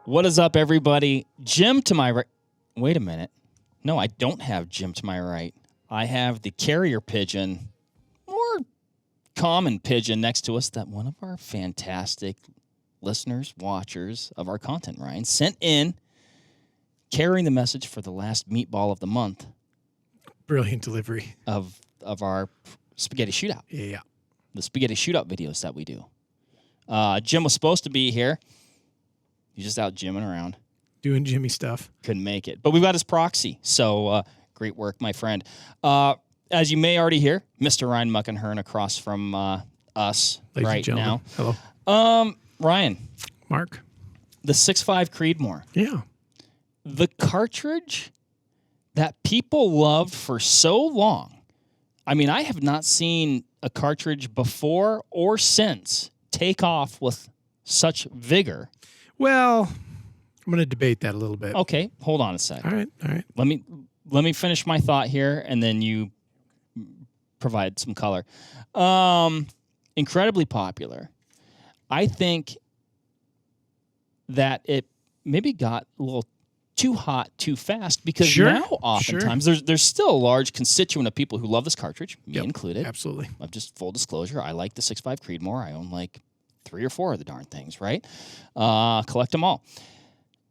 What is up, everybody? Jim to my right. Wait a minute. No, I don't have Jim to my right. I have the carrier pigeon, or common pigeon, next to us that one of our fantastic listeners, watchers of our content, Ryan, sent in, carrying the message for the last meatball of the month. Brilliant delivery. Of our spaghetti shootout. Yeah. The spaghetti shootout videos that we do. Jim was supposed to be here. He's just out gymming around. Doing Jimmy stuff. Couldn't make it. But we've got his proxy. So great work, my friend. As you may already hear, Mr. Ryan Muckenhirn across from us Ladies right and gentlemen. now. Hello. Ryan. Mark. The 6.5 Creedmoor. Yeah. The cartridge that people loved for so long. I mean, I have not seen a cartridge before or since take off with such vigor. Well, I'm going to debate that a little bit. Okay, hold on a sec. All right. Let me finish my thought here, and then you provide some color. Incredibly popular. I think that it maybe got a little too hot too fast because now oftentimes there's still a large constituent of people who love this cartridge, me included. Absolutely. Of just full disclosure, I like the 6.5 Creedmoor. I own like 3 or 4 of the darn things, right? Collect them all.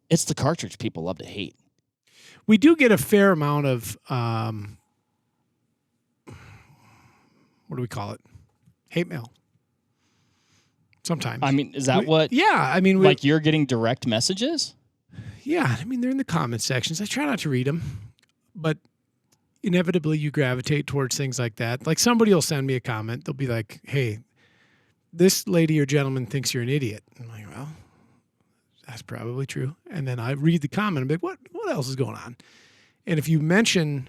It's the cartridge people love to hate. We do get a fair amount of, what do we call it? Hate mail. Sometimes. I mean, is that what? Yeah. I mean, like you're getting direct messages? Yeah. I mean, they're in the comment sections. I try not to read them, but inevitably you gravitate towards things like that. Like somebody will send me a comment. They'll be like, hey, this lady or gentleman thinks you're an idiot. I'm like, well, that's probably true. And then I read the comment. I'm like, what else is going on? And if you mention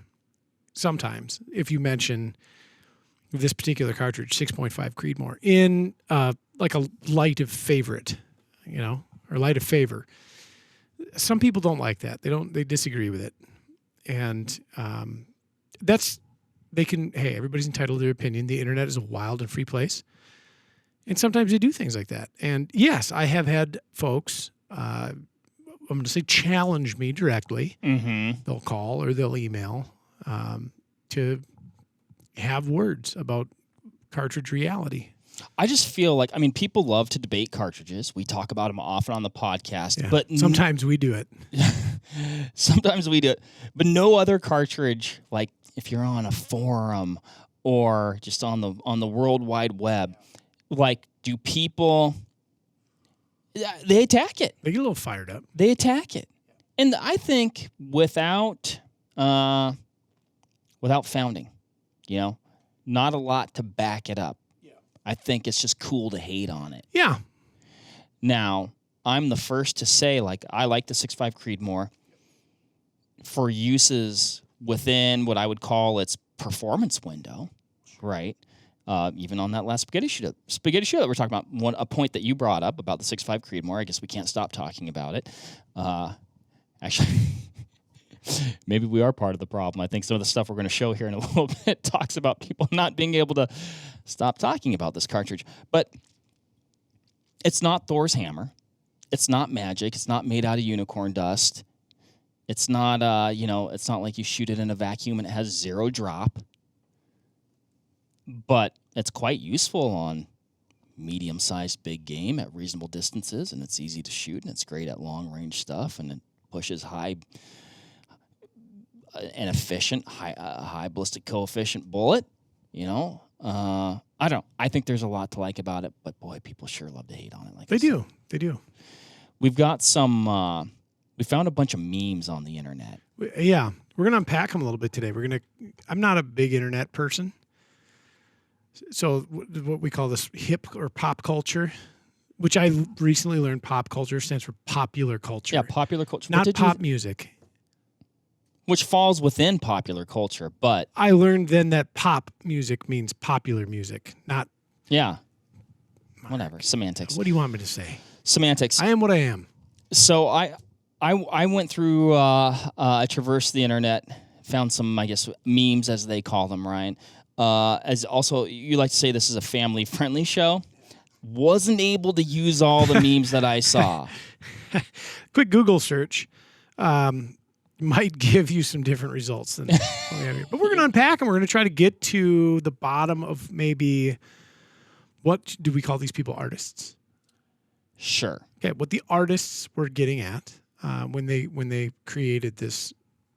this particular cartridge, 6.5 Creedmoor, in like a light of favorite, or light of favor, some people don't like that. They disagree with it. And everybody's entitled to their opinion. The internet is a wild and free place. And sometimes they do things like that. And yes, I have had folks, I'm going to say challenge me directly. Mm-hmm. They'll call or they'll email to have words about cartridge reality. I just feel like, people love to debate cartridges. We talk about them often on the podcast. But sometimes we do it. Sometimes we do it. But no other cartridge, like if you're on a forum or just on the World Wide Web, like, do people, they attack it. They get a little fired up. They attack it. And I think without founding, not a lot to back it up. Yeah. I think it's just cool to hate on it. Yeah. Now, I'm the first to say, like, I like the 6.5 Creedmoor for uses within what I would call its performance window, right? Even on that last spaghetti shootout we're talking about, a point that you brought up about the 6.5 Creedmoor. I guess we can't stop talking about it. Actually, maybe we are part of the problem. I think some of the stuff we're going to show here in a little bit talks about people not being able to stop talking about this cartridge. But it's not Thor's hammer. It's not magic. It's not made out of unicorn dust. It's not, it's not like you shoot it in a vacuum and it has 0 drop. But it's quite useful on medium-sized big game at reasonable distances, and it's easy to shoot, and it's great at long-range stuff, and it pushes high ballistic coefficient bullet. I don't know. I think there's a lot to like about it, but boy, people sure love to hate on it. They do. We've got some. We found a bunch of memes on the internet. Yeah, we're gonna unpack them a little bit today. I'm not a big internet person. So what we call this hip or pop culture, which I recently learned pop culture stands for popular culture. Yeah, popular culture. Not pop music. Which falls within popular culture, but... I learned then that pop music means popular music, not... Yeah. Whatever. Semantics. What do you want me to say? Semantics. I am what I am. So I went through, I traversed the internet, found some, I guess, memes, as they call them, Ryan. As also, you like to say this is a family-friendly show. Wasn't able to use all the memes that I saw. Quick Google search might give you some different results than what we have here. But we're going to unpack them. We're going to try to get to the bottom of maybe what do we call these people, artists? Sure. Okay, what the artists were getting at when they created this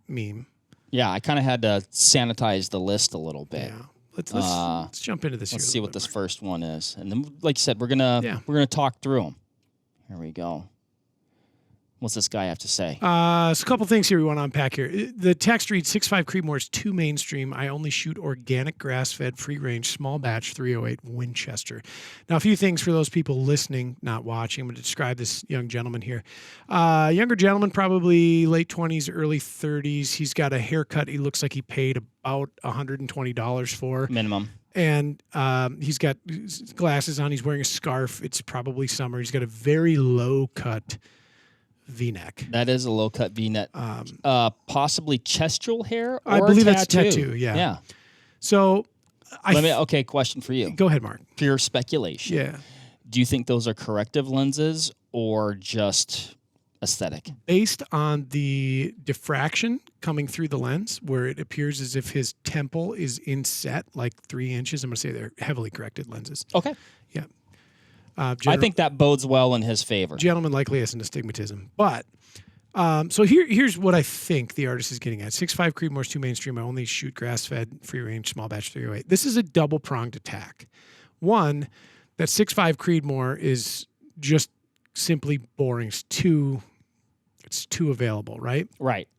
meme. Yeah, I kind of had to sanitize the list a little bit. Yeah. Let's jump into this. Let's here see what this first one is, and then, like you said, we're gonna talk through them. Here we go. What's this guy have to say? So a couple things here we want to unpack here. The text reads, 6.5 Creedmoor is too mainstream. I only shoot organic, grass-fed, free-range, small batch 308 Winchester. Now, a few things for those people listening, not watching. I'm going to describe this young gentleman here. Younger gentleman, probably late 20s, early 30s. He's got a haircut he looks like he paid about $120 for. Minimum. And he's got glasses on. He's wearing a scarf. It's probably summer. He's got a very low-cut V-neck. That is a low-cut V-neck. Possibly chestural hair or I believe tattoo. that's tattoo, yeah. Yeah. So, okay, question for you. Go ahead, Mark. Pure speculation. Yeah. Do you think those are corrective lenses or just aesthetic? Based on the diffraction coming through the lens, where it appears as if his temple is inset like 3 inches, I'm going to say they're heavily corrected lenses. Okay. Yeah. I think that bodes well in his favor. Gentleman likely has an astigmatism. But, so here's what I think the artist is getting at. 6.5 Creedmoor is too mainstream. I only shoot grass-fed, free-range, small batch 308. This is a double-pronged attack. One, that 6.5 Creedmoor is just simply boring. It's too available, right? Right.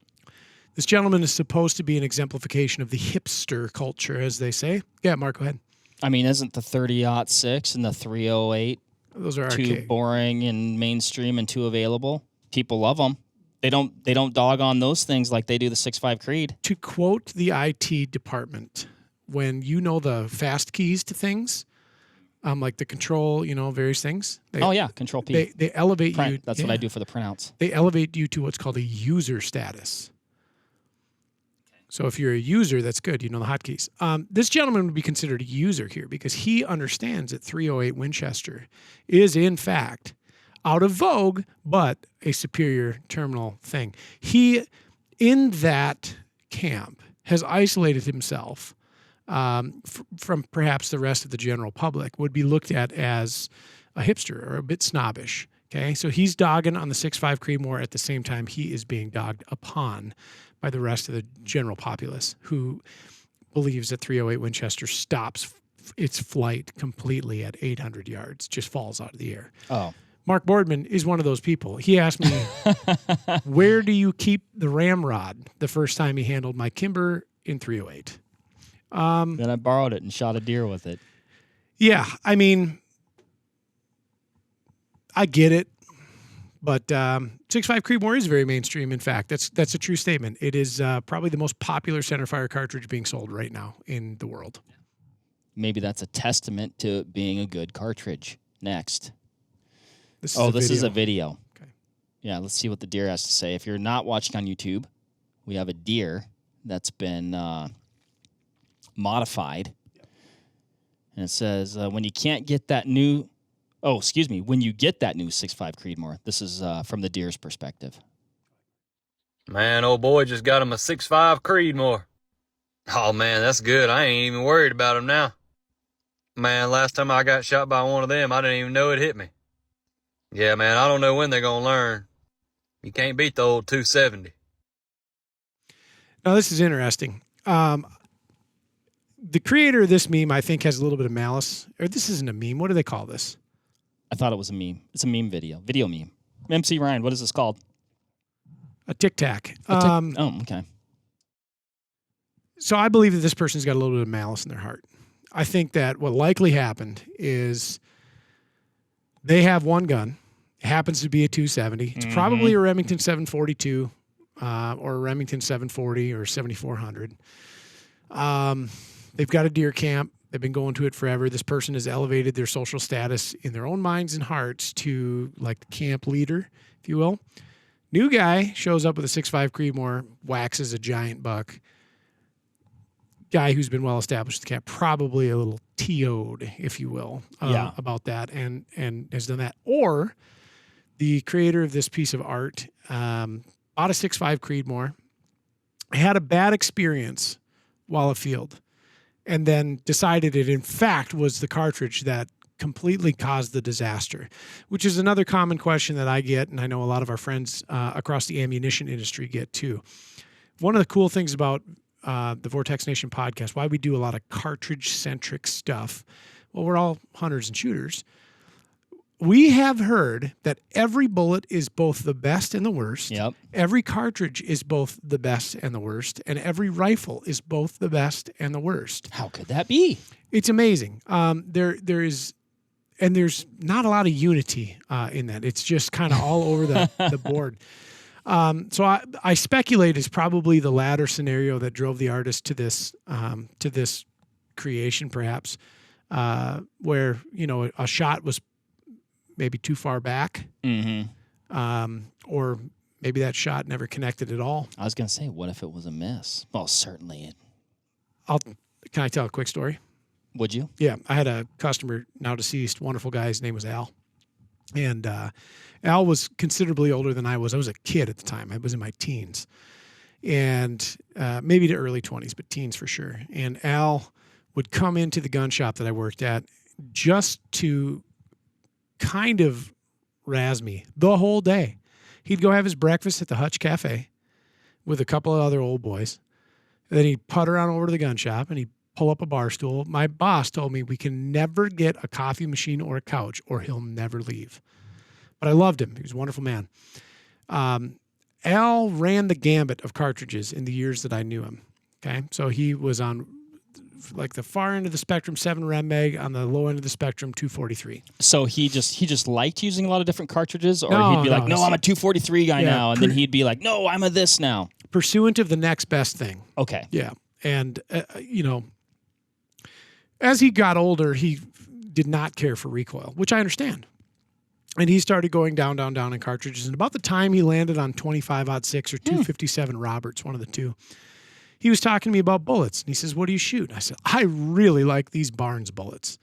This gentleman is supposed to be an exemplification of the hipster culture, as they say. Yeah, Mark, go ahead. I mean, isn't the 30-06 and the 308 those are too archaic. boring and mainstream and too available? People love them. They don't dog on those things like they do the 6.5 Creed. To quote the IT department, when you know the fast keys to things, like the control, various things. Control P. They elevate Print. you. That's what I do for the printouts. They elevate you to what's called a user status. So if you're a user, that's good. You know the hotkeys. This gentleman would be considered a user here because he understands that 308 Winchester is, in fact, out of vogue, but a superior terminal thing. He, in that camp, has isolated himself from perhaps the rest of the general public, would be looked at as a hipster or a bit snobbish. Okay, so he's dogging on the 6.5 Creedmoor at the same time he is being dogged upon by the rest of the general populace who believes that 308 Winchester stops its flight completely at 800 yards, just falls out of the air. Oh. Mark Boardman is one of those people. He asked me, where do you keep the ramrod the first time he handled my Kimber in 308? Then I borrowed it and shot a deer with it. Yeah, I mean, I get it. But 6.5 Creedmoor is very mainstream. In fact, that's a true statement. It is probably the most popular centerfire cartridge being sold right now in the world. Maybe that's a testament to it being a good cartridge. Next. This is a video. Okay. Yeah, let's see what the deer has to say. If you're not watching on YouTube, we have a deer that's been modified. Yep. And it says, when you get that new 6.5 Creedmoor. This is from the deer's perspective. Man, old boy just got him a 6.5 Creedmoor. Oh, man, that's good. I ain't even worried about him now. Man, last time I got shot by one of them, I didn't even know it hit me. Yeah, man, I don't know when they're going to learn. You can't beat the old 270. Now, this is interesting. The creator of this meme, I think, has a little bit of malice. Or this isn't a meme. What do they call this? I thought it was a meme. It's a meme video. Video meme. MC Ryan, what is this called? A Tic Tac. Okay. So I believe that this person's got a little bit of malice in their heart. I think that what likely happened is they have one gun. It happens to be a 270. It's probably a Remington 742 or a Remington 740 or 7400. They've got a deer camp. They've been going to it forever. This person has elevated their social status in their own minds and hearts to like the camp leader, if you will. New guy shows up with a 6.5 Creedmoor, waxes a giant buck. Guy who's been well established in the camp, probably a little TO'd, if you will, Yeah. about that and has done that. Or the creator of this piece of art bought a 6.5 Creedmoor, had a bad experience while afield, and then decided it, in fact, was the cartridge that completely caused the disaster, which is another common question that I get, and I know a lot of our friends across the ammunition industry get too. One of the cool things about the Vortex Nation podcast, why we do a lot of cartridge-centric stuff, well, we're all hunters and shooters. We have heard that every bullet is both the best and the worst. Yep. Every cartridge is both the best and the worst, and every rifle is both the best and the worst. How could that be? It's amazing. There is, and there's not a lot of unity in that. It's just kind of all over the board. So I speculate is probably the latter scenario that drove the artist to this creation, perhaps, where a shot was maybe too far back, or maybe that shot never connected at all. I was going to say, what if it was a miss? Well, certainly. Can I tell a quick story? Would you? Yeah, I had a customer, now deceased, wonderful guy. His name was Al. And Al was considerably older than I was. I was a kid at the time. I was in my teens. And maybe the early 20s, but teens for sure. And Al would come into the gun shop that I worked at just to kind of razz me the whole day. He'd go have his breakfast at the Hutch Cafe with a couple of other old boys. And then he'd putter on over to the gun shop and he'd pull up a bar stool. My boss told me we can never get a coffee machine or a couch or he'll never leave. But I loved him. He was a wonderful man. Al ran the gambit of cartridges in the years that I knew him. Okay. So he was on like the far end of the spectrum, 7 Rem Mag, on the low end of the spectrum, 243. So he just liked using a lot of different cartridges, or No, he'd be like, no, no, I'm a 243 guy Yeah, now, and then he'd be like, no, I'm a this now. Pursuant of the next best thing. Okay. Yeah. And, as he got older, he did not care for recoil, which I understand. And he started going down in cartridges. And about the time he landed on 25-06 or 257 Roberts, one of the two, he was talking to me about bullets. And he says, what do you shoot? And I said, I really like these Barnes bullets.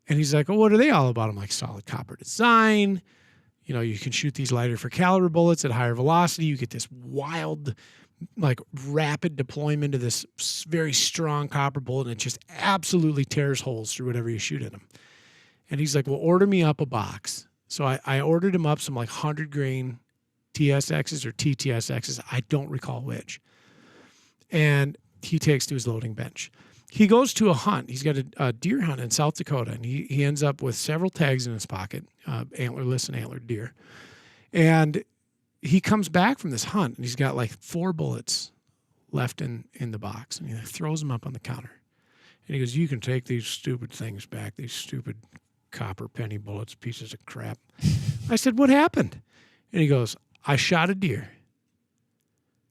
And he's like, well, what are they all about? I'm like, solid copper design. You can shoot these lighter for caliber bullets at higher velocity. You get this wild, like rapid deployment of this very strong copper bullet. And it just absolutely tears holes through whatever you shoot at them. And he's like, well, order me up a box. So I ordered him up some like 100 grain TSXs or TTSXs. I don't recall which. And he takes to his loading bench. He goes to a hunt. He's got a deer hunt in South Dakota, and he ends up with several tags in his pocket, antlerless and antlered deer. And he comes back from this hunt, and he's got like 4 bullets left in the box. And he throws them up on the counter. And he goes, you can take these stupid things back, these stupid copper penny bullets, pieces of crap. I said, what happened? And he goes, I shot a deer.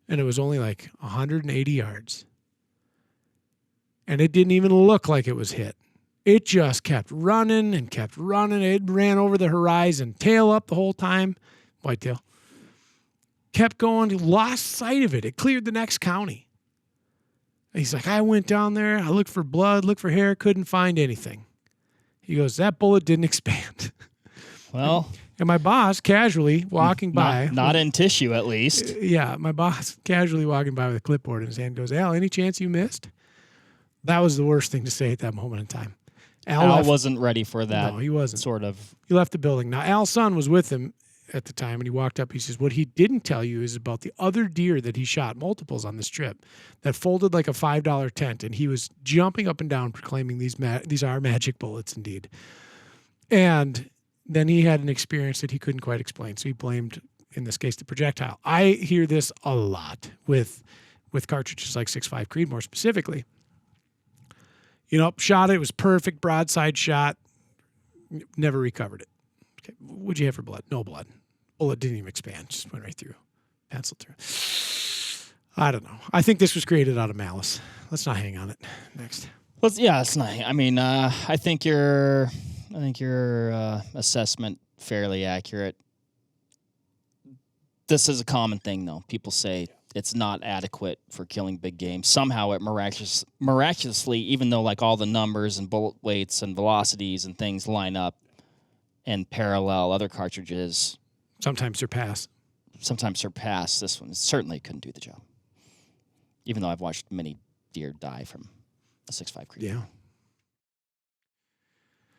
And it was only like 180 yards. And it didn't even look like it was hit. It just kept running and kept running. It ran over the horizon, tail up the whole time, whitetail. Kept going, lost sight of it. It cleared the next county. And he's like, I went down there, I looked for blood, looked for hair, couldn't find anything. He goes, that bullet didn't expand. Well, and my boss casually walking by. Not in tissue, at least. Yeah, my boss casually walking by with a clipboard in his hand goes, Al, any chance you missed? That was the worst thing to say at that moment in time. Al wasn't ready for that. No, he wasn't. Sort of. He left the building. Now, Al's son was with him at the time, and he walked up. He says, what he didn't tell you is about the other deer that he shot, multiples on this trip, that folded like a $5 tent, and he was jumping up and down proclaiming these are magic bullets indeed. And then he had an experience that he couldn't quite explain, so he blamed, in this case, the projectile. I hear this a lot with cartridges like 6.5 Creedmoor specifically. Shot it was perfect, broadside shot, never recovered it. Okay, what'd you have for blood? No blood. Bullet didn't even expand, just went right through, pencil through. I don't know. I think this was created out of malice. Let's not hang on it. Next. It's not. I mean, I think your assessment fairly accurate. This is a common thing, though. People say it's not adequate for killing big game. Somehow it miraculously, even though like all the numbers and bullet weights and velocities and things line up and parallel other cartridges, Sometimes surpass. This one. It certainly couldn't do the job. Even though I've watched many deer die from a 6.5 Creedmoor. Yeah.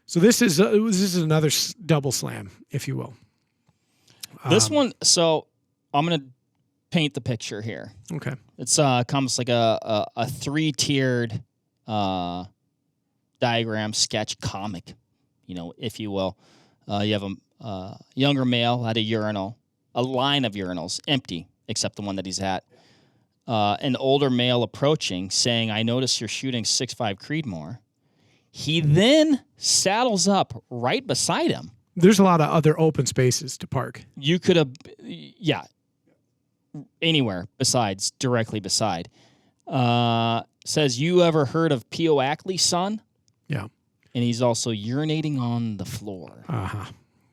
So this is another double slam, if you will. This one, so I'm going to paint the picture here. Okay. It's comes like a 3-tiered diagram sketch comic, if you will. You have a younger male at a urinal, a line of urinals, empty, except the one that he's at. An older male approaching, saying, "I notice you're shooting 6.5 Creedmoor." He then saddles up right beside him. There's a lot of other open spaces to park. You could have, anywhere besides, directly beside. Says, "You ever heard of P.O. Ackley, son?" Yeah. And he's also urinating on the floor. Uh-huh.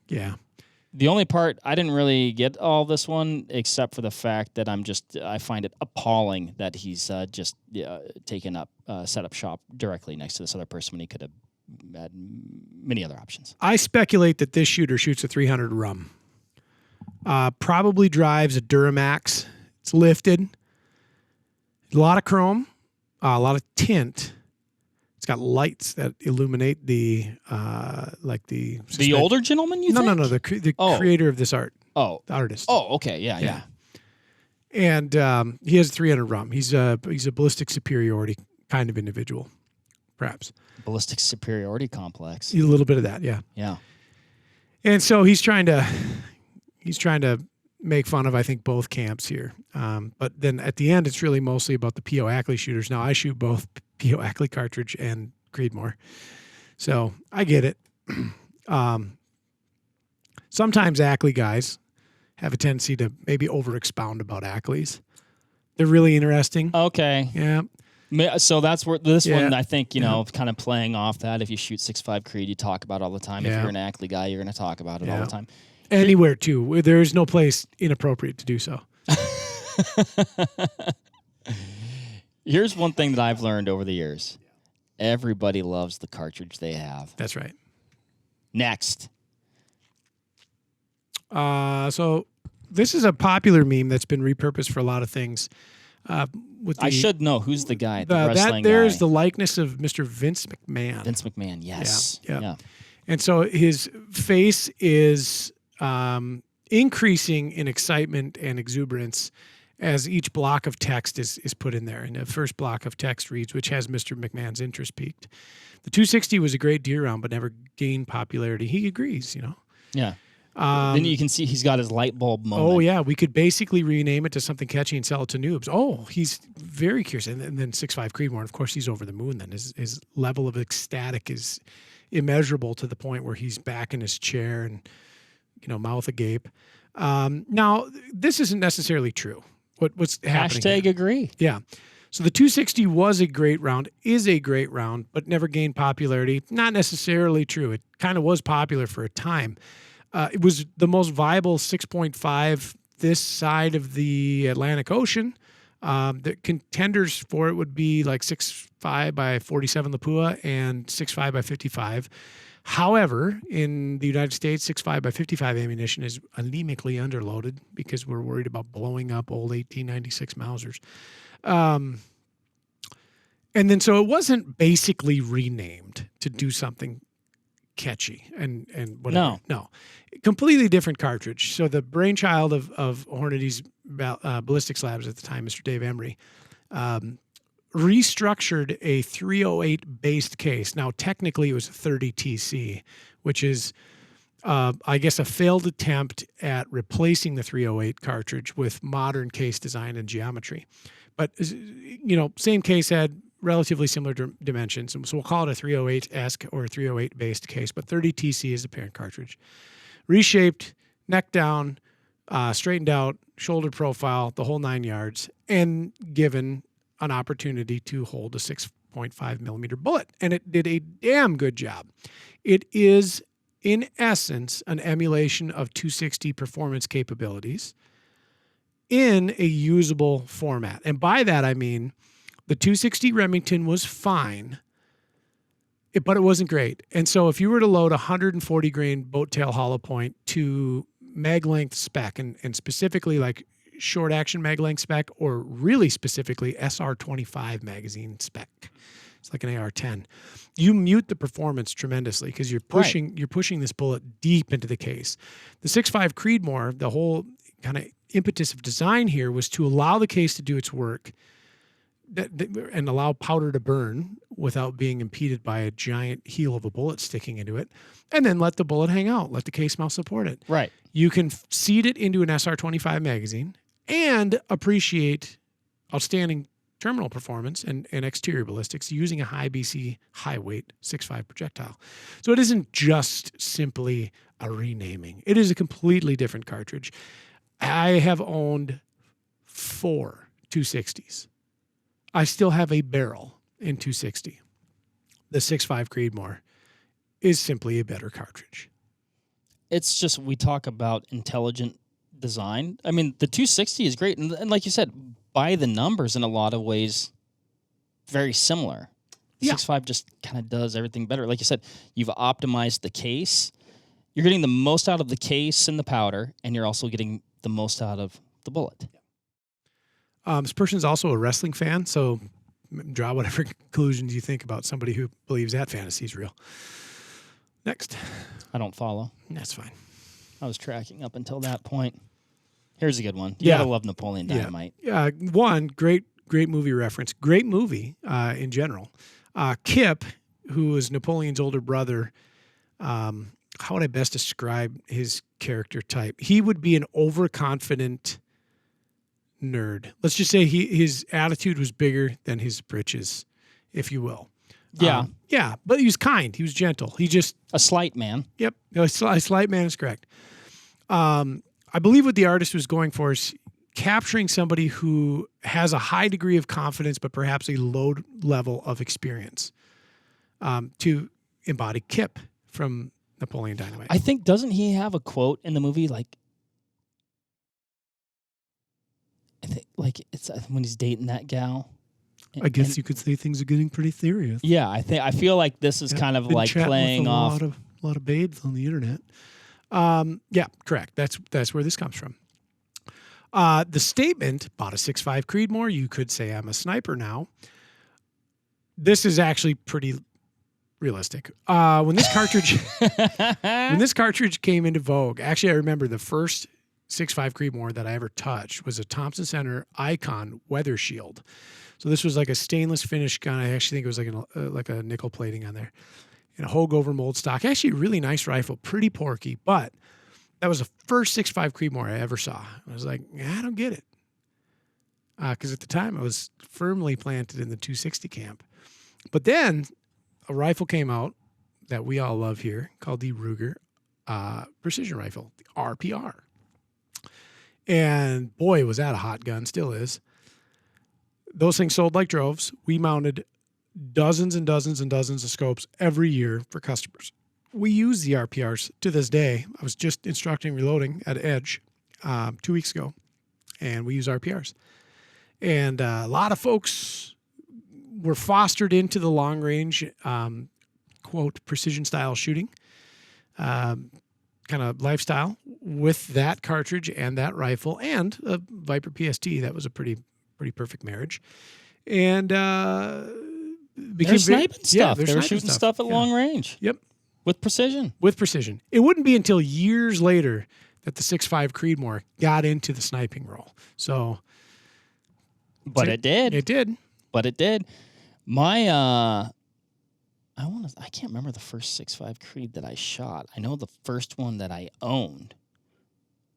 Yeah. The only part, I didn't really get all this one, except for the fact that I find it appalling that he's just taken up, set up shop directly next to this other person when he could have had many other options. I speculate that this shooter shoots a 300 rum. Probably drives a Duramax. It's lifted. A lot of chrome, a lot of tint. It's got lights that illuminate the The older gentleman, you think? No. The creator of this art. Oh. The artist. Oh, okay. Yeah. And he has 300 rum. He's a ballistic superiority kind of individual, perhaps. Ballistic superiority complex. A little bit of that, yeah. Yeah. And so he's trying to make fun of, I think, both camps here. But then at the end, it's really mostly about the P.O. Ackley shooters. Now, I shoot both P.O. Ackley Cartridge and Creedmoor. So I get it. Sometimes Ackley guys have a tendency to maybe over-expound about Ackleys. They're really interesting. Okay. Yeah. So that's where this one, I think, kind of playing off that. If you shoot 6.5 Creed, you talk about it all the time. If you're an Ackley guy, you're going to talk about it all the time. Anywhere, too. Where there is no place inappropriate to do so. Here's one thing that I've learned over the years. Everybody loves the cartridge they have. That's right. Next. So this is a popular meme that's been repurposed for a lot of things. I should know who's the guy. The wrestling there's guy. the likeness of Mr. Vince McMahon. Vince McMahon, yes. Yeah. And so his face is increasing in excitement and exuberance as each block of text is put in there. And the first block of text reads, which has Mr. McMahon's interest peaked. The 260 was a great deer round, but never gained popularity. He agrees, Yeah. Then you can see he's got his light bulb moment. Oh, yeah. We could basically rename it to something catchy and sell it to noobs. Oh, he's very curious. And then 6.5 Creedmoor, of course, he's over the moon then. His level of ecstatic is immeasurable to the point where he's back in his chair and, mouth agape. Now, this isn't necessarily true. What's happening Hashtag here. agree. Yeah. So the 260 was a great round, is a great round, but never gained popularity. Not necessarily true. It kind of was popular for a time. It was the most viable 6.5 this side of the Atlantic Ocean. The contenders for it would be like 6.5 by 47 Lapua and 6.5 by 55. However, in the United States, 6.5 by 55 ammunition is anemically underloaded because we're worried about blowing up old 1896 Mausers. And then so it wasn't basically renamed to do something catchy and whatever. No. Completely different cartridge. So the brainchild of Hornady's Ballistic Labs at the time, Mr. Dave Emery, restructured a 308 based case. Now, technically it was a 30 TC, which is, I guess, a failed attempt at replacing the 308 cartridge with modern case design and geometry. But, same case had relatively similar dimensions. So we'll call it a 308-esque or a 308-based case, but 30 TC is the parent cartridge. Reshaped, neck down, straightened out, shoulder profile, the whole 9 yards, and given an opportunity to hold a 6.5 millimeter bullet. And it did a damn good job. It is, in essence, an emulation of 260 performance capabilities in a usable format. And by that, I mean the 260 Remington was fine, but it wasn't great. And so if you were to load 140 grain boat tail hollow point to mag length spec, and specifically like short action mag length spec, or really specifically SR25 magazine spec, it's like an AR-10, you mute the performance tremendously because you're pushing this bullet deep into the case. The 6.5 Creedmoor, the whole kind of impetus of design here was to allow the case to do its work and allow powder to burn without being impeded by a giant heel of a bullet sticking into it, and then let the bullet hang out, let the case mount support it. Right. You can seed it into an SR25 magazine and appreciate outstanding terminal performance and exterior ballistics using a high BC, high weight 6.5 projectile. So it isn't just simply a renaming. It is a completely different cartridge. I have owned 4 260s. I still have a barrel in 260. The 6.5 Creedmoor is simply a better cartridge. It's just, we talk about intelligent design. I mean, the 260 is great. And like you said, by the numbers in a lot of ways, very similar. Yeah. 6.5 just kind of does everything better. Like you said, you've optimized the case. You're getting the most out of the case and the powder, and you're also getting the most out of the bullet. This person's also a wrestling fan, so draw whatever conclusions you think about somebody who believes that fantasy is real. Next. I don't follow. That's fine. I was tracking up until that point. Here's a good one. You Yeah. gotta love Napoleon Dynamite. Yeah. One, great movie reference. Great movie in general. Kip, who is Napoleon's older brother, how would I best describe his character type? He would be an overconfident nerd. Let's just say his attitude was bigger than his britches, if you will. Yeah. Yeah, but he was kind. He was gentle. He just... A slight man. Yep. A slight man is correct. I believe what the artist was going for is capturing somebody who has a high degree of confidence, but perhaps a low level of experience, to embody Kip from Napoleon Dynamite. I think, doesn't he have a quote in the movie, like it's when he's dating that gal? I guess you could say things are getting pretty serious. Yeah, I feel like this is kind of Been like chatting playing with off. a lot of babes on the internet. Yeah, correct. That's where this comes from. The statement, bought a 6.5 Creedmoor, you could say I'm a sniper now. This is actually pretty realistic. When this cartridge came into vogue, actually I remember the first 6.5 Creedmoor that I ever touched was a Thompson Center Icon Weather Shield. So this was like a stainless finish gun. I actually think it was like a nickel plating on there. And a Hogue over mold stock. Actually a really nice rifle, pretty porky, but that was the first 6.5 Creedmoor I ever saw. I was like, I don't get it. Because at the time I was firmly planted in the 260 camp. But then a rifle came out that we all love here called the Ruger precision rifle, the RPR. And boy, was that a hot gun, still is. Those things sold like droves. We mounted dozens and dozens and dozens of scopes every year for customers. We use the RPRs to this day. I was just instructing reloading at Edge 2 weeks ago, and we use RPRs. And a lot of folks were fostered into the long range, quote, precision style shooting kind of lifestyle with that cartridge and that rifle and a Viper PST. That was a pretty perfect marriage. And they're sniping stuff. They were shooting stuff at long range. Yep. With precision. It wouldn't be until years later that the 6.5 Creedmoor got into the sniping role. So, but it did. It did. But it did. My I can't remember the first 6.5 Creed that I shot. I know the first one that I owned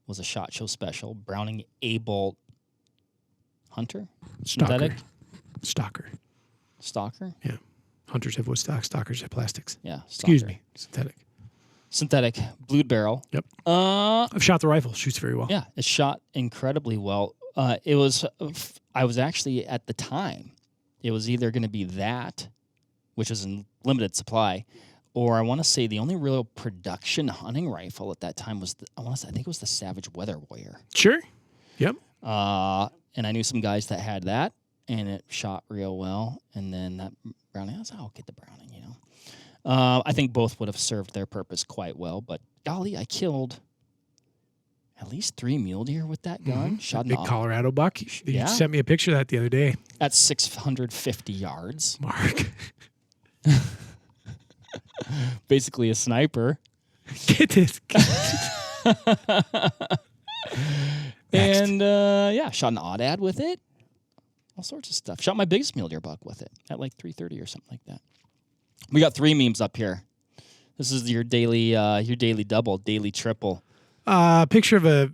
was a SHOT Show special, Browning A-Bolt Hunter? Synthetic? Stalker. Yeah. Hunters have wood stock, stalkers have plastics. Yeah. Stalker. Excuse me. Synthetic. Blued barrel. Yep. I've shot the rifle. Shoots very well. Yeah. It shot incredibly well. I was actually at the time, it was either going to be that, which was in limited supply, or I want to say the only real production hunting rifle at that time was, I think it was the Savage Weather Warrior. Sure. Yep. And I knew some guys that had that, and it shot real well. And then that Browning, I was like, I'll get the Browning, you know. I think both would have served their purpose quite well, but golly, I killed at least 3 mule deer with that gun. Shot Big Colorado buck. You sent me a picture of that the other day. At 650 yards. Mark. Basically a sniper. Get this. And shot an odd with it. All sorts of stuff. Shot my biggest mule deer buck with it at like 330 or something like that. We got 3 memes up here. This is your daily double, daily triple. Picture of a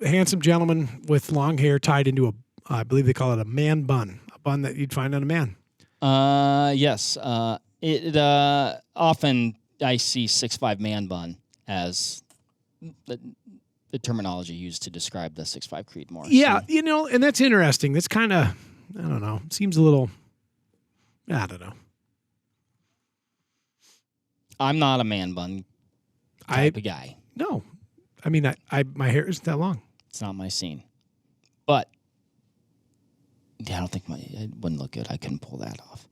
handsome gentleman with long hair tied into I believe they call it a man bun, a bun that you'd find on a man. Yes. Often I see 6.5 man bun as the terminology used to describe the 6.5 Creedmoor. Yeah, so. you know, and that's interesting. That's kind of, I don't know, seems a little, I don't know. I'm not a man bun type of guy. No. I mean, my hair isn't that long. It's not my scene. But yeah, I don't think it wouldn't look good. I couldn't pull that off.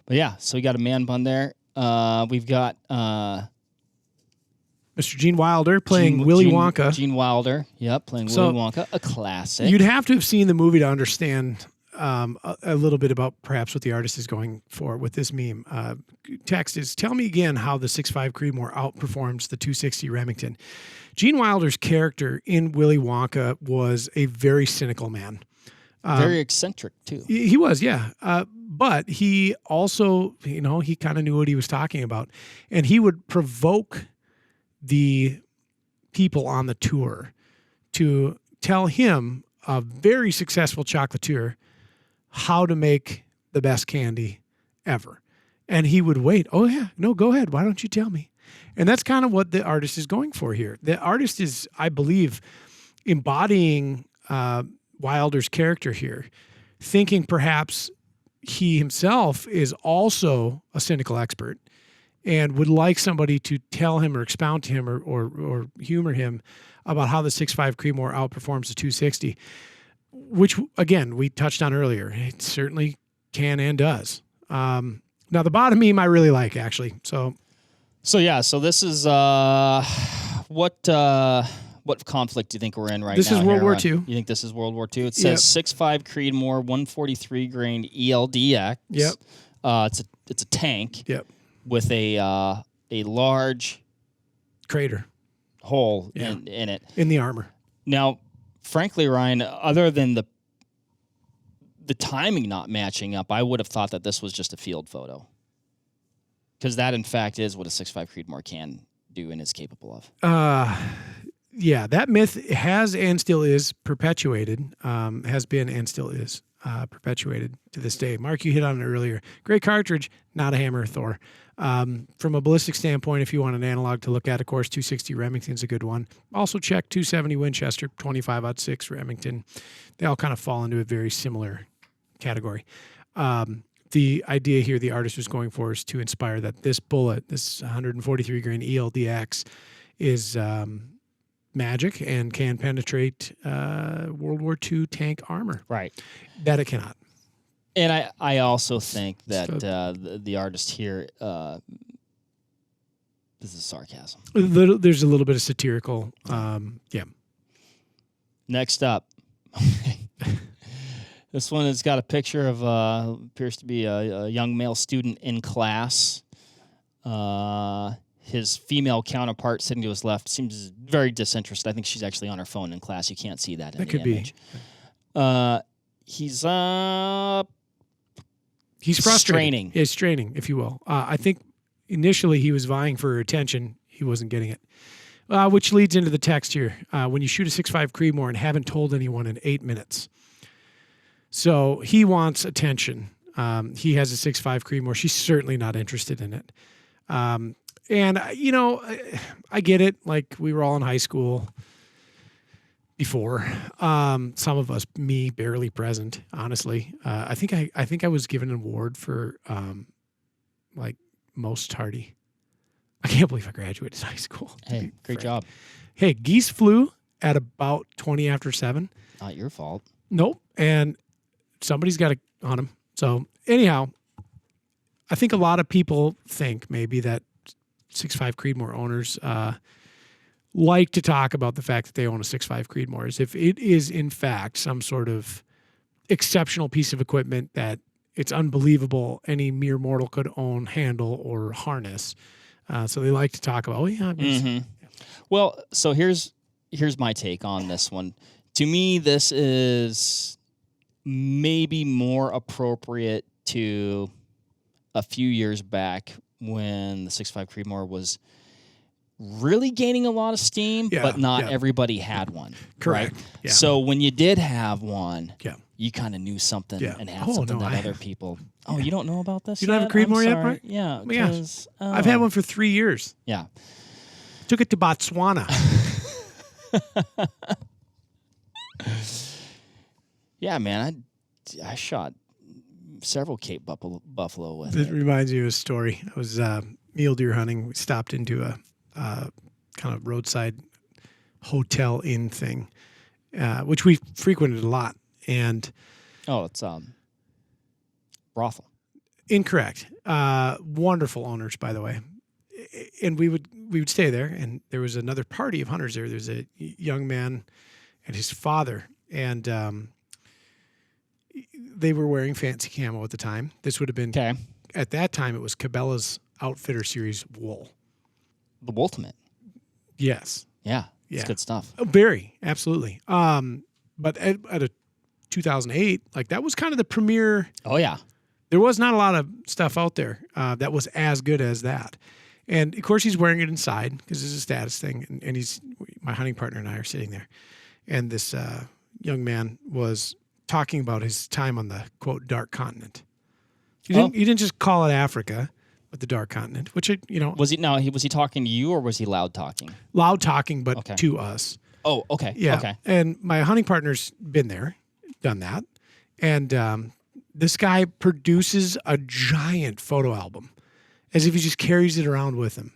But yeah, so we got a man bun there. We've got Mr. Gene Wilder playing Willy Wonka. Gene Wilder, yep, playing Willy Wonka, a classic. You'd have to have seen the movie to understand a little bit about perhaps what the artist is going for with this meme. Text is, tell me again how the 6.5 Creedmoor outperforms the 260 Remington. Gene Wilder's character in Willy Wonka was a very cynical man. Very eccentric, too. He was, yeah. But he also, you know, he kind of knew what he was talking about. And he would provoke the people on the tour to tell him, a very successful chocolatier, how to make the best candy ever. And he would wait. Oh, yeah. No, go ahead. Why don't you tell me? And that's kind of what the artist is going for here. The artist is, I believe, embodying Wilder's character here, thinking perhaps he himself is also a cynical expert and would like somebody to tell him or expound to him or humor him about how the 6.5 Creedmoor outperforms the 260, which, again, we touched on earlier. It certainly can and does. Now, the bottom meme I really like, actually. So this is what conflict do you think we're in right now? This is World War II. You think this is World War II? It says 6.5 Creedmoor, 143 grain ELDX. Yep. It's a tank. Yep. With a large crater hole in it. In the armor. Now, frankly, Ryan, other than the timing not matching up, I would have thought that this was just a field photo. Because that, in fact, is what a 6.5 Creedmoor can do and is capable of. Yeah, that myth has and still is perpetuated, has been and still is perpetuated to this day. Mark, you hit on it earlier. Great cartridge, not a hammer Thor. From a ballistic standpoint, if you want an analog to look at, of course, 260 Remington's a good one. Also check 270 Winchester, 25-06 Remington. They all kind of fall into a very similar category. The idea here the artist was going for is to inspire that this bullet, this 143 grain ELDX, is magic and can penetrate World War II tank armor. Right. That it cannot. And I also think that the artist here, this is sarcasm. There's a little bit of satirical, yeah. Next up. This one has got a picture of, appears to be a young male student in class. His female counterpart sitting to his left seems very disinterested. I think she's actually on her phone in class. You can't see that in the image. He's frustrated. Straining. He's straining, if you will. I think initially he was vying for her attention. He wasn't getting it. Which leads into the text here. When you shoot a 6.5 Creedmoor and haven't told anyone in 8 minutes. So he wants attention. He has a 6.5 Creedmoor. She's certainly not interested in it. And, you know, I get it. Like, we were all in high school before. Some of us, me, barely present, honestly. I think I was given an award for, like, most tardy. I can't believe I graduated high school. Hey, great job. Hey, geese flew at about 20 after 7. Not your fault. Nope. And somebody's got to hunt them. So anyhow, I think a lot of people think maybe that 6.5 Creedmoor owners like to talk about the fact that they own a 6.5 Creedmoor as if it is in fact some sort of exceptional piece of equipment that it's unbelievable any mere mortal could own, handle, or harness. So they like to talk about, Well, so here's my take on this one. To me, this is maybe more appropriate to a few years back when the 6.5 Creedmoor was really gaining a lot of steam, but not everybody had one. Correct. Right? Yeah. So when you did have one, you kind of knew something and had something that other people. Oh, you don't know about this? You don't have a Creedmoor yet, Brian? Yeah. I've had one for 3 years. Yeah. Took it to Botswana. Yeah, man. I shot several Cape buffalo with It it. reminds me of a story. I was mule deer hunting. We stopped into a kind of roadside hotel inn thing, which we frequented a lot. And it's brothel. Incorrect. Wonderful owners, by the way. And we would stay there, and there was another party of hunters there. There's a young man and his father, and they were wearing fancy camo at the time. This would have been at that time. It was Cabela's Outfitter Series wool. The ultimate. Yes. Yeah. It's good stuff. Very, absolutely. But at a 2008, like that was kind of the premier. Oh yeah. There was not a lot of stuff out there that was as good as that. And of course, he's wearing it inside because it's a status thing. And my hunting partner and I are sitting there. And this young man was talking about his time on the, quote, dark continent. He didn't just call it Africa, but the dark continent, which, Was he talking to you or was he loud talking? Loud talking, but to us. Oh, okay. Yeah. Okay. And my hunting partner's been there, done that. And this guy produces a giant photo album as if he just carries it around with him.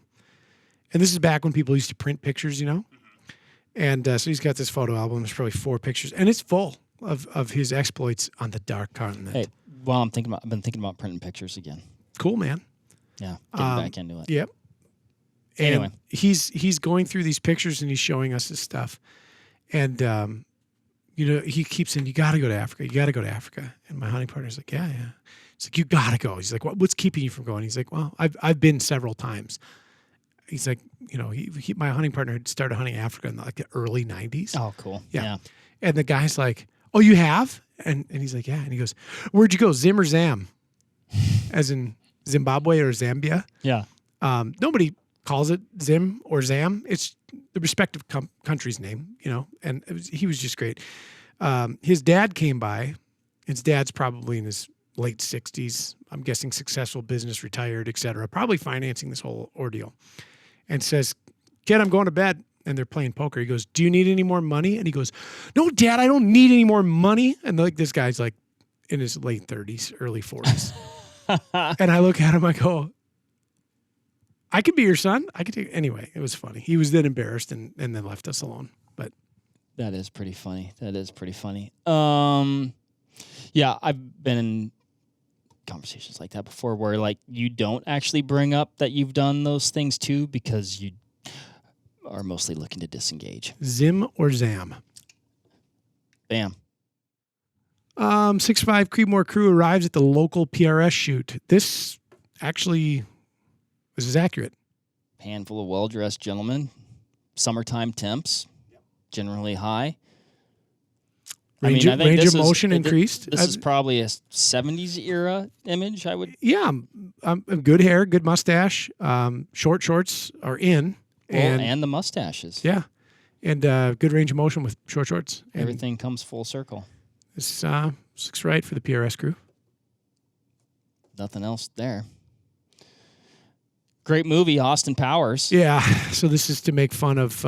And this is back when people used to print pictures, And so he's got this photo album. There's probably 4 pictures, and it's full of his exploits on the dark continent. Hey, well, I've been thinking about printing pictures again. Cool, man. Yeah, getting back into it. Yep. And anyway, he's going through these pictures and he's showing us his stuff, and he keeps saying, "You got to go to Africa. You got to go to Africa." And my hunting partner's like, "Yeah." He's like, "You got to go." He's like, "What's keeping you from going?" He's like, "Well, I've been several times." He's like, my hunting partner had started hunting Africa in the early 90s. Oh, cool. Yeah. And the guy's like, "Oh, you have?" And he's like, "Yeah." And he goes, "Where'd you go, Zim or Zam?" As in Zimbabwe or Zambia. Yeah. Nobody calls it Zim or Zam. It's the respective country's name, and he was just great. His dad came by. His dad's probably in his late 60s. I'm guessing successful business, retired, et cetera, probably financing this whole ordeal. And says, "Kid, I'm going to bed." And they're playing poker. He goes, "Do you need any more money?" And he goes, "No, Dad, I don't need any more money." And this guy's like in his late 30s, early 40s. And I look at him, I go, "I could be your son. I could take." Anyway, it was funny. He was then embarrassed and then left us alone. But that is pretty funny. Yeah, I've been in conversations like that before where you don't actually bring up that you've done those things too because you are mostly looking to disengage. Zim or Zam? Bam. 6.5 Creedmoor crew arrives at the local PRS shoot. This is accurate. Handful of well-dressed gentlemen. Summertime temps, generally high. Range of motion increased. This is probably a 70s era image, I would. Yeah, good hair, good mustache. Short shorts are in. And the mustaches. Yeah, and good range of motion with short shorts. And everything comes full circle. This looks right for the PRS crew. Nothing else there. Great movie, Austin Powers. Yeah, so this is to make fun of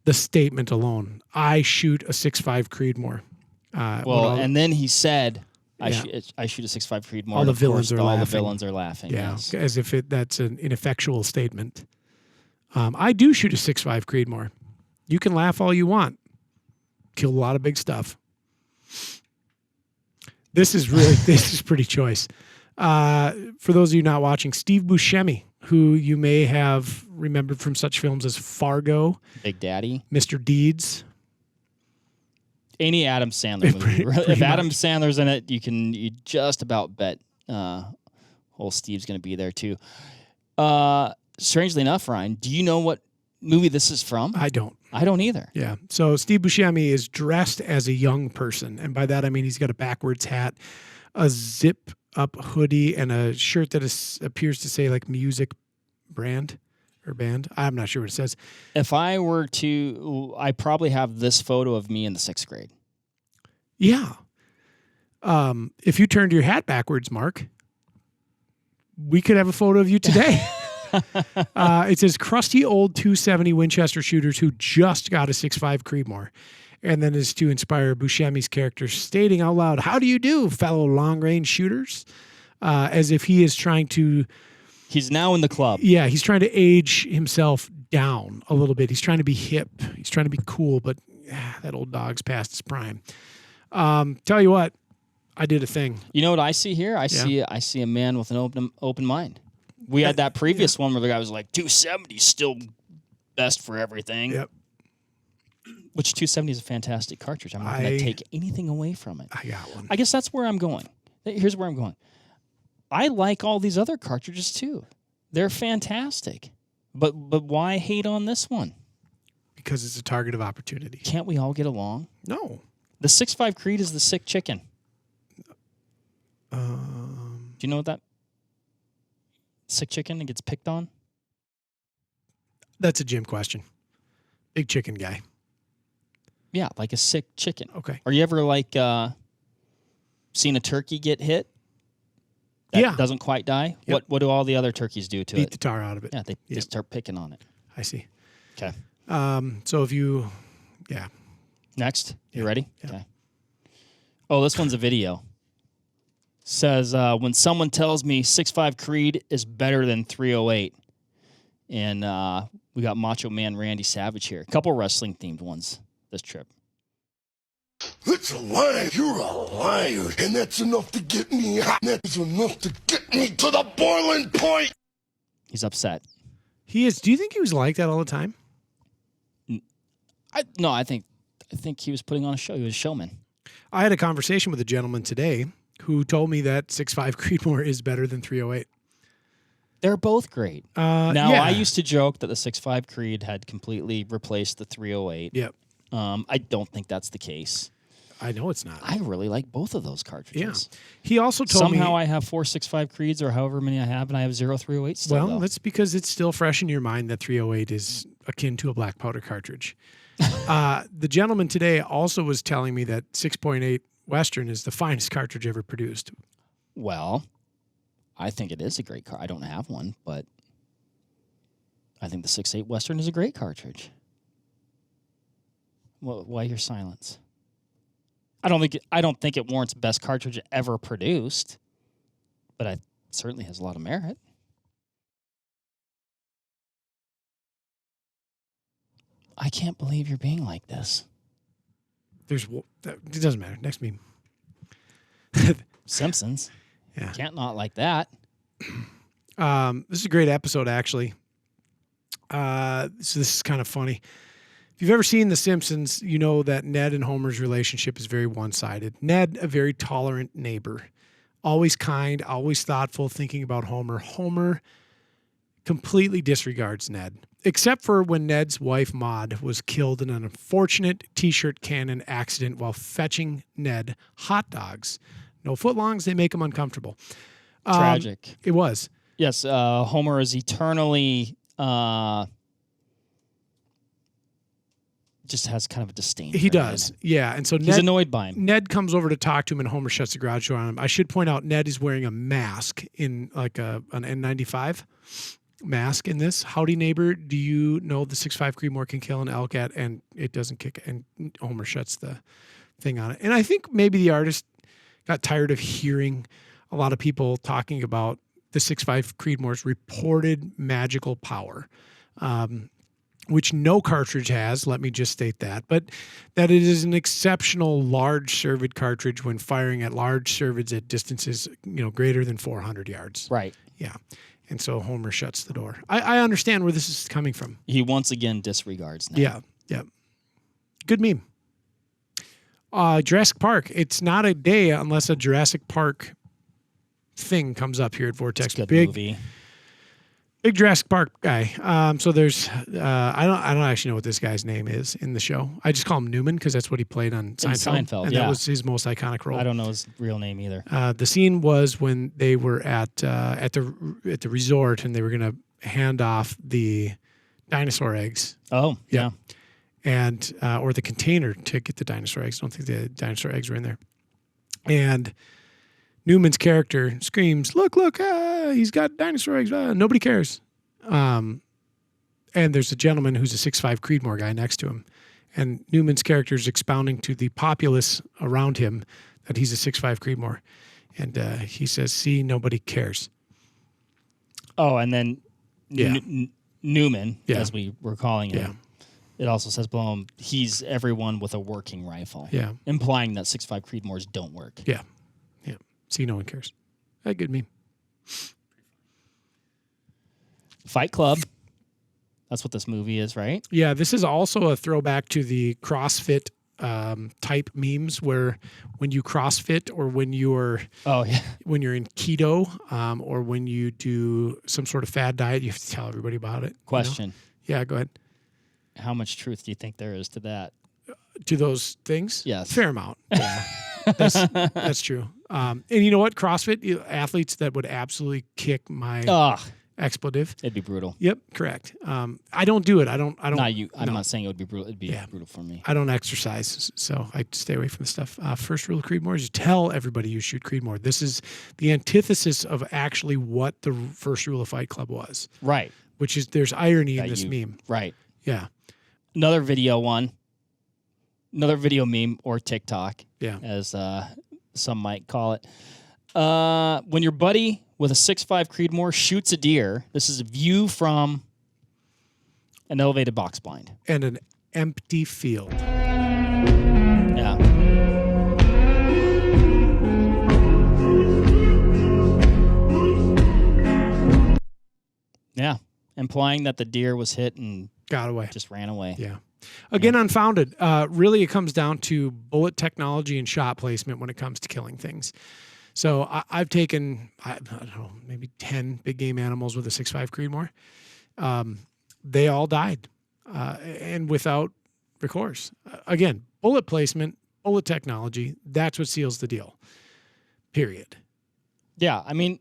the statement alone. I shoot a 6.5 Creedmoor. And then he said, I shoot a 6.5 Creedmoor. All the villains are laughing. All the villains are laughing. Yeah, yes. as if that's an ineffectual statement. I do shoot a 6.5 Creedmoor. You can laugh all you want. Killed a lot of big stuff. This is pretty choice. For those of you not watching, Steve Buscemi, who you may have remembered from such films as Fargo, Big Daddy, Mr. Deeds. Any Adam Sandler movie. If Adam Sandler's in it, you just about bet whole Steve's going to be there too. Strangely enough, Ryan, do you know what movie this is from? I don't. I don't either. Yeah. So Steve Buscemi is dressed as a young person. And by that, I mean he's got a backwards hat, a zip-up hoodie, and a shirt that appears to say like music brand or band. I'm not sure what it says. If I were to, I probably have this photo of me in the 6th grade. Yeah. If you turned your hat backwards, Mark, we could have a photo of you today. It says crusty old 270 Winchester shooters who just got a 6.5 Creedmoor. And then is to inspire Buscemi's character stating out loud, "How do you do, fellow long-range shooters?" As if he is trying to... He's now in the club. Yeah, he's trying to age himself down a little bit. He's trying to be hip. He's trying to be cool, but that old dog's past his prime. Tell you what, I did a thing. You know what I see here? I see a man with an open mind. We had that previous one where the guy was like, 270 still best for everything. Yep. Which 270 is a fantastic cartridge. I'm not going to take anything away from it. I got one. I guess that's where I'm going. Here's where I'm going. I like all these other cartridges too. They're fantastic. But why hate on this one? Because it's a target of opportunity. Can't we all get along? No. The 6.5 Creed is the sick chicken. Do you know what that sick chicken that gets picked on? That's a Jim question. Big chicken guy. Yeah, like a sick chicken. Okay. Are you ever like seen a turkey get hit? That doesn't quite die? Yep. What do all the other turkeys do to Beat it? the tar out of it. Yeah, they start picking on it. I see. Okay. So if you, Next, you ready? Yeah. Okay. Oh, this one's a video. Says, when someone tells me 6.5 Creed is better than 308. And we got Macho Man Randy Savage here. A couple wrestling-themed ones this trip. It's a lie. You're a liar. And that's enough to get me hot. That's enough to get me to the boiling point. He's upset. he is. Do you think he was like that all the time? No, I think he was putting on a show. He was a showman. I had a conversation with a gentleman today who told me that 6.5 Creedmoor is better than 308. They're both great. Yeah. I used to joke that the 6.5 Creed had completely replaced the 308. Yep. I don't think that's the case. I know it's not. I really like both of those cartridges. Yeah. He also told me... Somehow I have 4 6.5 Creeds or however many I have, and I have 0 308 still. Well, though. that's because it's still fresh in your mind that 308 is akin to a black powder cartridge. The gentleman today also was telling me that 6.8 Western is the finest cartridge ever produced. Well, I think it is a great car. I don't have one, but I think the 6.8 Western is a great cartridge. Well, why your silence? I don't think it warrants best cartridge ever produced, but it certainly has a lot of merit. I can't believe you're being like this. It doesn't matter. Next meme. Simpsons. Yeah. Can't not like that. This is a great episode, actually. So this is kind of funny. If you've ever seen The Simpsons, you know that Ned and Homer's relationship is very one-sided. Ned, a very tolerant neighbor, always kind, always thoughtful, thinking about Homer. Homer completely disregards Ned, except for when Ned's wife, Maude, was killed in an unfortunate T-shirt cannon accident while fetching Ned hot dogs. No footlongs, they make him uncomfortable. Tragic. It was. Yes, Homer is eternally... just has kind of a disdain. He for does, Ned. yeah. And so He's annoyed by him. Ned comes over to talk to him, and Homer shuts the garage door on him. I should point out, Ned is wearing a mask in like an N95 mask in this. Howdy, neighbor. Do you know the 6.5 Creedmoor can kill an elk at, and it doesn't kick, and Homer shuts the thing on it. And I think maybe the artist got tired of hearing a lot of people talking about the 6.5 Creedmoor's reported magical power. which no cartridge has, let me just state that, but that it is an exceptional large cervid cartridge when firing at large cervids at distances, greater than 400 yards. Right. Yeah. And so Homer shuts the door. I understand where this is coming from. He once again disregards now. Yeah. Yeah. Good meme. Jurassic Park. It's not a day unless a Jurassic Park thing comes up here at Vortex. It's a good movie. Big Jurassic Park guy. So there's I don't actually know what this guy's name is in the show. I just call him Newman because that's what he played on Seinfeld. And that was his most iconic role. I don't know his real name either. The scene was when they were at the resort and they were gonna hand off the dinosaur eggs. Oh, yeah. And or the container to get the dinosaur eggs. I don't think the dinosaur eggs were in there. And Newman's character screams, look, he's got dinosaur eggs. Nobody cares. And there's a gentleman who's a 6.5 Creedmoor guy next to him. And Newman's character is expounding to the populace around him that he's a 6.5 Creedmoor. And he says, see, nobody cares. Oh, and then Newman, as we were calling him. Yeah. It also says below him, he's everyone with a working rifle. Yeah. Implying that 6.5 Creedmoors don't work. Yeah. Yeah. See, no one cares. That good meme. Fight Club. That's what this movie is, right? Yeah. This is also a throwback to the CrossFit type memes where when you CrossFit or when you're when you're in keto or when you do some sort of fad diet, you have to tell everybody about it. Question. Yeah, go ahead. How much truth do you think there is to that? To those things? Yes. Fair amount. Yeah. That's true. And you know what? CrossFit athletes that would absolutely kick my expletive. It'd be brutal. Yep, correct. I don't do it. I don't. Not you. I'm not saying it would be brutal. It'd be brutal for me. I don't exercise, so I stay away from the stuff. First rule of Creedmoor is you tell everybody you shoot Creedmoor. This is the antithesis of actually what the first rule of Fight Club was. Right. Which is there's irony in this meme. Right. Yeah. Another video meme or TikTok, as some might call it. When your buddy with a 6.5 Creedmoor shoots a deer, this is a view from an elevated box blind. And an empty field. Yeah. Yeah. Implying that the deer was hit and got away. Just ran away. Yeah. Again, unfounded. Really, it comes down to bullet technology and shot placement when it comes to killing things. So I've taken, I don't know, maybe 10 big game animals with a 6.5 Creedmoor. They all died and without recourse. Again, bullet placement, bullet technology, that's what seals the deal. Period. Yeah. I mean,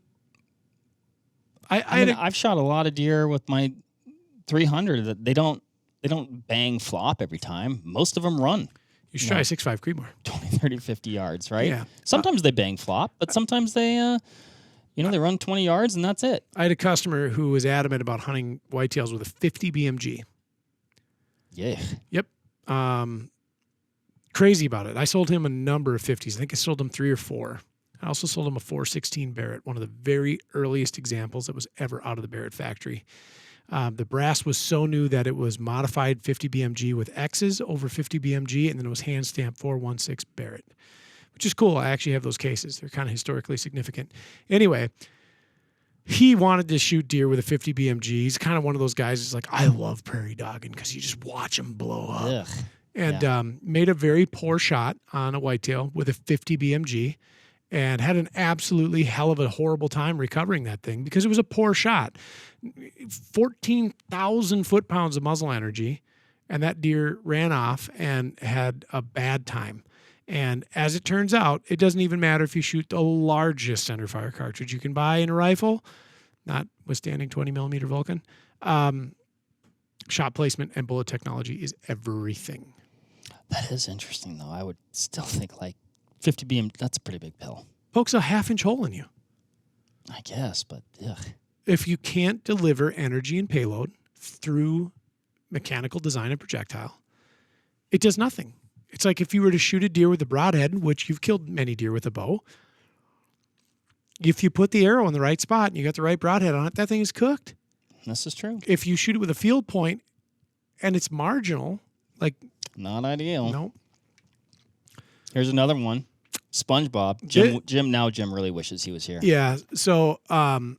I've shot a lot of deer with my 300 that they don't bang flop every time. Most of them run. You should try a 6.5 Creedmoor. 20, 30, 50 yards, right? Yeah. Sometimes they bang flop, but sometimes they, they run 20 yards and that's it. I had a customer who was adamant about hunting whitetails with a 50 BMG. Yeah. Yep. Crazy about it. I sold him a number of 50s. I think I sold him 3 or 4. I also sold him a 416 Barrett, one of the very earliest examples that was ever out of the Barrett factory. The brass was so new that it was modified 50 BMG with X's over 50 BMG, and then it was hand stamped 416 Barrett, which is cool. I actually have those cases. They're kind of historically significant. Anyway, he wanted to shoot deer with a 50 BMG. He's kind of one of those guys who's like, I love prairie dogging because you just watch them blow up. Ugh. And made a very poor shot on a whitetail with a 50 BMG. And had an absolutely hell of a horrible time recovering that thing because it was a poor shot. 14,000 foot-pounds of muzzle energy, and that deer ran off and had a bad time. And as it turns out, it doesn't even matter if you shoot the largest centerfire cartridge you can buy in a rifle, notwithstanding 20mm Vulcan. Shot placement and bullet technology is everything. That is interesting, though. I would still think like 50 BM, that's a pretty big pill. Pokes a half-inch hole in you. I guess, but ugh. If you can't deliver energy and payload through mechanical design and projectile, it does nothing. It's like if you were to shoot a deer with a broadhead, which you've killed many deer with a bow, if you put the arrow in the right spot and you got the right broadhead on it, that thing is cooked. This is true. If you shoot it with a field point and it's marginal. Like, Not ideal. no. Here's another one. SpongeBob. Jim really wishes he was here. Yeah. So, I've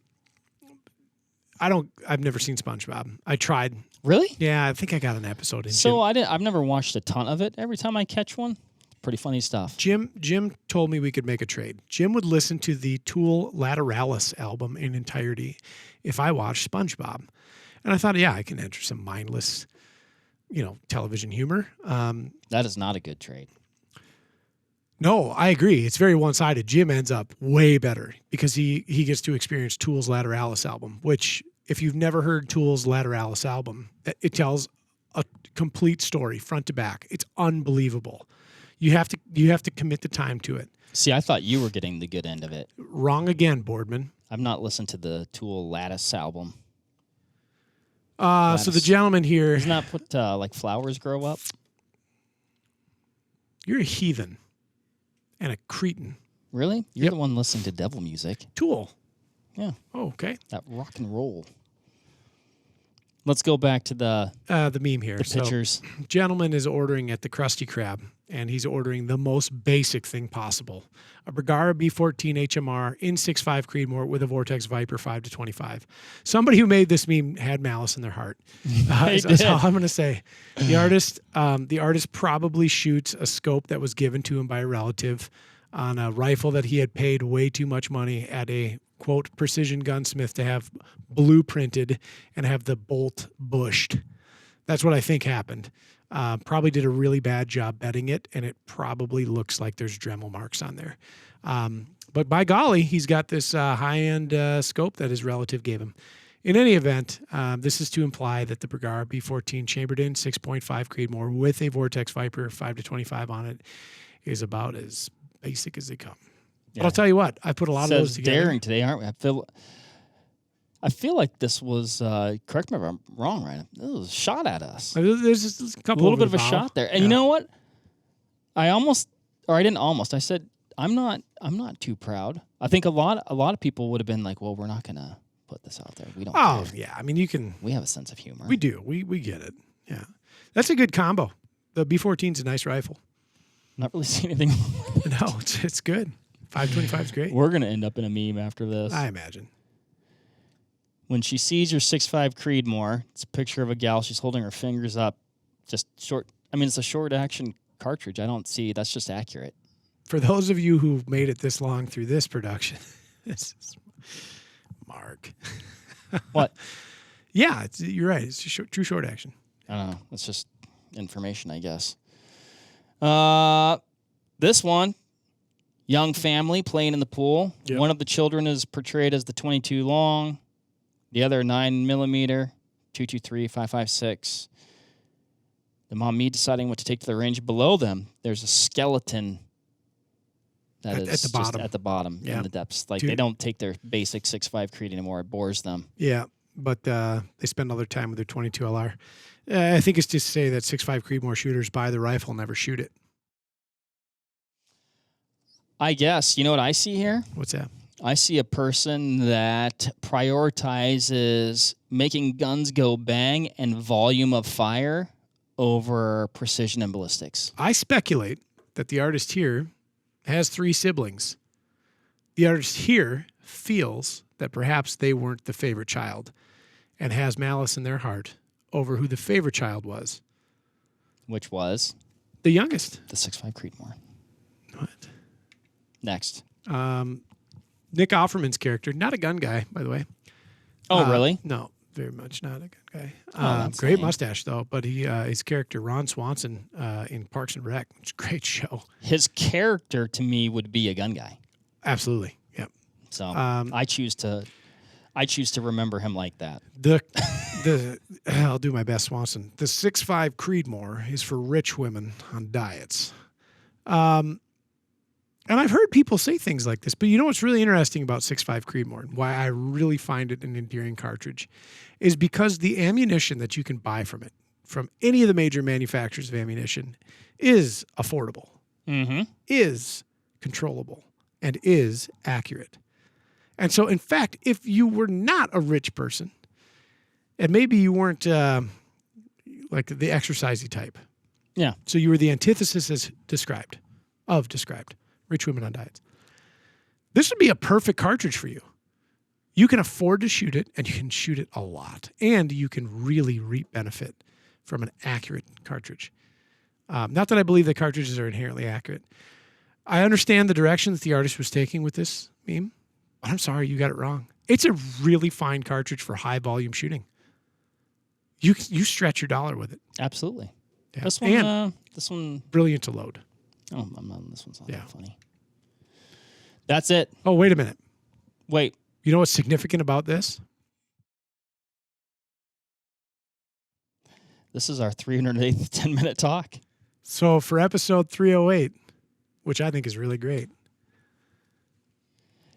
never seen SpongeBob. I tried. Really? Yeah, I think I got an episode into. So I've never watched a ton of it. Every time I catch one, pretty funny stuff. Jim told me we could make a trade. Jim would listen to the Tool Lateralis album in entirety if I watched SpongeBob. And I thought, yeah, I can enter some mindless, television humor. That is not a good trade. No, I agree. It's very one-sided. Jim ends up way better because he gets to experience Tool's Lateralis album, which, if you've never heard Tool's Lateralis album, it tells a complete story front to back. It's unbelievable. You have to commit the time to it. See, I thought you were getting the good end of it. Wrong again, Boardman. I've not listened to the Tool Lattice album. So the gentleman here, Isn't that what like flowers grow up? you're a heathen and a cretin. Really? You're the one listening to devil music. Tool. Yeah. Oh, okay. That rock and roll. Let's go back to the meme here. pictures. So, gentleman is ordering at the Krusty Krab, and he's ordering the most basic thing possible: a Bergara B14 HMR in 6.5 Creedmoor with a Vortex Viper 5-25. Somebody who made this meme had malice in their heart. That's all I'm going to say. The artist probably shoots a scope that was given to him by a relative on a rifle that he had paid way too much money at a, quote, precision gunsmith to have blueprinted and have the bolt bushed. That's what I think happened. Probably did a really bad job bedding it, and it probably looks like there's Dremel marks on there. But by golly, he's got this high-end scope that his relative gave him. In any event, this is to imply that the Bergara B14 chambered in 6.5 Creedmoor with a Vortex Viper 5-25 on it is about as basic as they come. Yeah. But I'll tell you what, I put a lot of those together. Daring today, aren't we? I feel like this was, correct me if I'm wrong, Ryan. This was a shot at us. There's just a couple, A little bit over of a the bow. shot there. And you know what? I didn't almost. I said, I'm not too proud. I think a lot of people would have been like, well, we're not going to put this out there. We don't care. Yeah. I mean, you can. We have a sense of humor. We do. We get it. Yeah. That's a good combo. The B14's a nice rifle. Not really seeing anything. No, it's good. 5.25 is great. We're going to end up in a meme after this. I imagine. When she sees your 6.5 Creedmoor, it's a picture of a gal. She's holding her fingers up. Just short. I mean, it's a short action cartridge. I don't see. That's just accurate. For those of you who've made it this long through this production, this is Mark. What? Yeah, you're right. It's a true short action. I don't know. It's just information, I guess. This one, young family playing in the pool. Yep. One of the children is portrayed as the 22 long. The other 9mm, 223, 5.56. The mommy deciding what to take to the range. Below them, there's a skeleton that is at the bottom. just at the bottom in the depths. Like, they don't take their basic 6.5 Creed anymore. It bores them. Yeah, but they spend all their time with their 22 LR. I think it's just to say that 6.5 Creedmoor shooters buy the rifle, never shoot it. I guess. You know what I see here? What's that? I see a person that prioritizes making guns go bang and volume of fire over precision and ballistics. I speculate that the artist here has 3 siblings. The artist here feels that perhaps they weren't the favorite child and has malice in their heart over who the favorite child was. Which was? The youngest. The 6.5 Creedmoor. What? Next. Nick Offerman's character, not a gun guy, by the way. Oh, really? No, very much not a gun guy. That's great lame. mustache, though. But his character, Ron Swanson, in Parks and Rec, which is a great show. His character, to me, would be a gun guy. Absolutely. Yep. So I choose to remember him like that. I'll do my best, Swanson. The 6.5 Creedmoor is for rich women on diets. And I've heard people say things like this, but you know what's really interesting about 6.5 Creedmoor, and why I really find it an endearing cartridge, is because the ammunition that you can buy from it, from any of the major manufacturers of ammunition, is affordable, is controllable, and is accurate. And so, in fact, if you were not a rich person, and maybe you weren't like the exercisey type. Yeah. So you were the antithesis as described. Rich women on diets. This would be a perfect cartridge for you. You can afford to shoot it, and you can shoot it a lot. And you can really reap benefit from an accurate cartridge. Not that I believe that cartridges are inherently accurate. I understand the direction that the artist was taking with this meme, but I'm sorry, you got it wrong. It's a really fine cartridge for high volume shooting. You stretch your dollar with it. Absolutely. Yeah. This one. Brilliant to load. Oh, this one's not that funny. That's it. Oh, wait a minute. Wait. You know what's significant about this? This is our 308th 10-minute talk. So for episode 308, which I think is really great.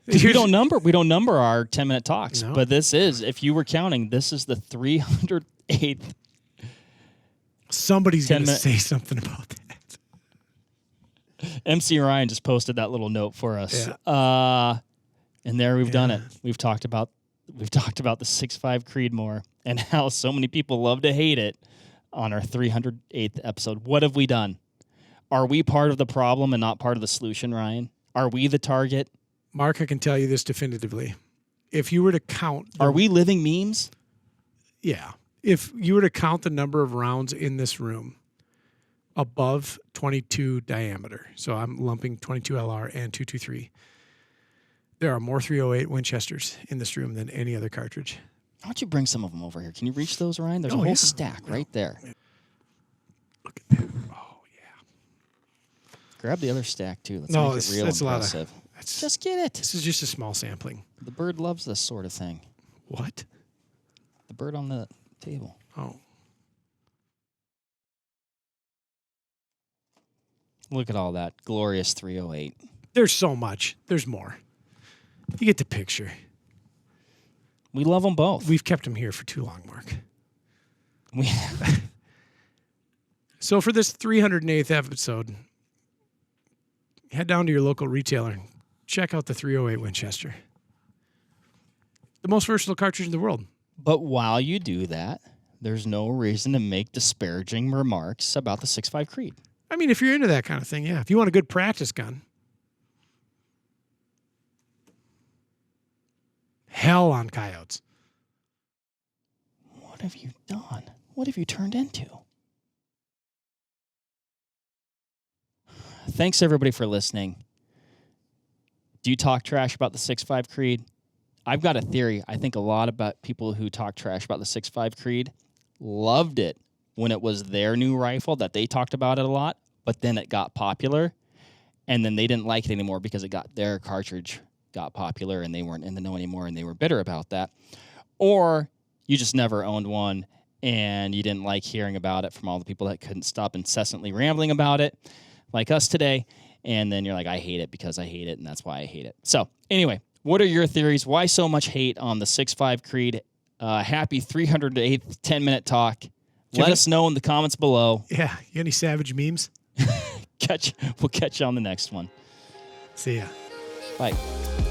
We don't number our 10-minute talks, No. but this is, if you were counting, this is the 308th. Somebody's going to 10-minute say something about that. MC Ryan just posted that little note for us. Yeah. And there we've done it. We've talked about the 6.5 Creedmoor and how so many people love to hate it on our 308th episode. What have we done? Are we part of the problem and not part of the solution, Ryan? Are we the target? Mark, I can tell you this definitively. If you were to count... Are we living memes? Yeah. If you were to count the number of rounds in this room above 22 diameter, so I'm lumping 22 LR and 223, there are more 308 Winchesters in this room than any other cartridge. Why don't you bring some of them over here? Can you reach those, Ryan? There's a whole stack right there. Look at that. Oh, yeah. Grab the other stack, too. Let's No, make it real that's impressive. Just get it. This is just a small sampling. The bird loves this sort of thing. What? The bird on the table. Oh. Look at all that glorious 308. There's so much. There's more. You get the picture. We love them both. We've kept them here for too long, Mark. We So for this 308th episode, head down to your local retailer and check out the 308 Winchester. The most versatile cartridge in the world. But while you do that, there's no reason to make disparaging remarks about the 6.5 Creed. I mean, if you're into that kind of thing, yeah. If you want a good practice gun. Hell on coyotes. What have you done? What have you turned into? Thanks, everybody, for listening. Do you talk trash about the 6.5 Creed? I've got a theory. I think a lot about people who talk trash about the 6.5 Creed loved it when it was their new rifle, that they talked about it a lot, but then it got popular, and then they didn't like it anymore because their cartridge got popular and they weren't in the know anymore and they were bitter about that. Or you just never owned one and you didn't like hearing about it from all the people that couldn't stop incessantly rambling about it, like us today. And then you're like, I hate it because I hate it, and that's why I hate it. So anyway, what are your theories? Why so much hate on the 6.5 Creed? Happy 308th 10-minute talk. Let us know in the comments below. Yeah. You any savage memes? We'll catch you on the next one. See ya. Bye.